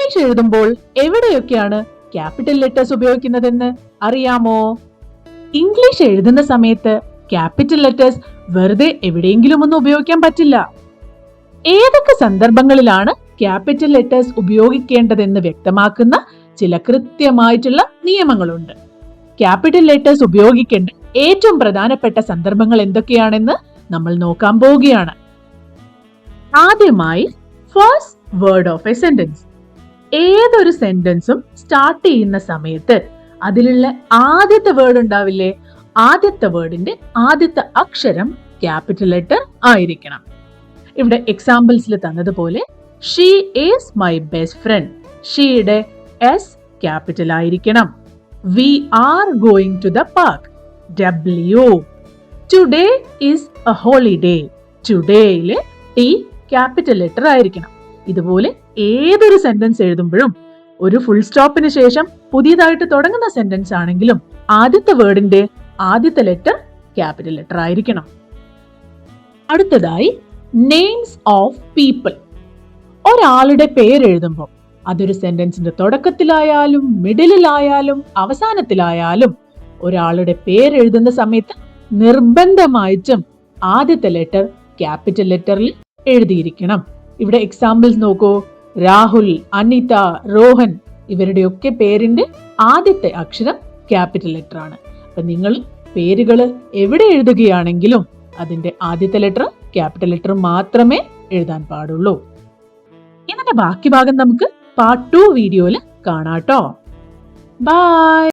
English എഴുതുമ്പോൾ എവിടെയൊക്കെയാണ് capital letters ഉപയോഗിക്കുന്നതെന്ന് അറിയാമോ? ഇംഗ്ലീഷ് എഴുതുന്ന സമയത്ത് ക്യാപിറ്റൽ ലെറ്റേഴ്സ് വെറുതെ എവിടെയെങ്കിലും ഒന്നും ഉപയോഗിക്കാൻ പറ്റില്ല. ഏതൊക്കെ സന്ദർഭങ്ങളിലാണ് ക്യാപിറ്റൽ ലെറ്റേഴ്സ് ഉപയോഗിക്കേണ്ടതെന്ന് വ്യക്തമാക്കുന്ന ചില കൃത്യമായിട്ടുള്ള നിയമങ്ങളുണ്ട്. ക്യാപിറ്റൽ ലെറ്റേഴ്സ് ഉപയോഗിക്കേണ്ട ഏറ്റവും പ്രധാനപ്പെട്ട സന്ദർഭങ്ങൾ എന്തൊക്കെയാണെന്ന് നമ്മൾ നോക്കാൻ പോവുകയാണ്. ആദ്യമായി first word of A sentence. ഏതൊരു സെന്റൻസും സ്റ്റാർട്ട് ചെയ്യുന്ന സമയത്ത് അതിലുള്ള ആദ്യത്തെ വേർഡ് ഉണ്ടാവില്ലേ, ആദ്യത്തെ വേർഡിന്റെ ആദ്യത്തെ അക്ഷരം ക്യാപിറ്റൽ ലെറ്റർ ആയിരിക്കണം. ഇവിടെ എക്സാമ്പിൾസിൽ തന്നതുപോലെ she is my best friend, ഷീയുടെ എസ് ക്യാപിറ്റൽ ആയിരിക്കണം. We are going to the park, W. Today is a holiday, ടുഡേയിലെ ടി ക്യാപിറ്റൽ ലെറ്റർ ആയിരിക്കണം. ഇതുപോലെ ഏതൊരു സെന്റൻസ് എഴുതുമ്പോഴും ഒരു ഫുൾ സ്റ്റോപ്പിന് ശേഷം പുതിയതായിട്ട് തുടങ്ങുന്ന സെന്റൻസ് ആണെങ്കിലും ആദ്യത്തെ വേർഡിന്റെ ആദ്യത്തെ ലെറ്റർ ക്യാപിറ്റൽ ലെറ്റർ ആയിരിക്കണം. അടുത്തതായി നെയിംസ് ഓഫ് പീപ്പിൾ. ഒരാളുടെ പേര് എഴുതുമ്പോൾ അതൊരു സെന്റൻസിന്റെ തുടക്കത്തിലായാലും മിഡിലിലായാലും അവസാനത്തിലായാലും ഒരാളുടെ പേര് എഴുതുന്ന സമയത്ത് നിർബന്ധമായിട്ടും ആദ്യത്തെ ലെറ്റർ ക്യാപിറ്റൽ ലെറ്ററിൽ എഴുതിയിരിക്കണം. ഇവിടെ എക്സാമ്പിൾസ് നോക്കൂ. രാഹുൽ, അനിത, റോഹൻ ഇവരുടെയൊക്കെ പേരിന്റെ ആദ്യത്തെ അക്ഷരം ക്യാപിറ്റൽ ലെറ്റർ ആണ്. അപ്പൊ നിങ്ങൾ പേരുകൾ എവിടെ എഴുതുകയാണെങ്കിലും അതിന്റെ ആദ്യത്തെ ലെറ്റർ ക്യാപിറ്റൽ ലെറ്റർ മാത്രമേ എഴുതാൻ പാടുള്ളൂ. ഇതിന്റെ ബാക്കി ഭാഗം നമുക്ക് പാർട്ട് 2 വീഡിയോയിൽ കാണാട്ടോ. ബൈ.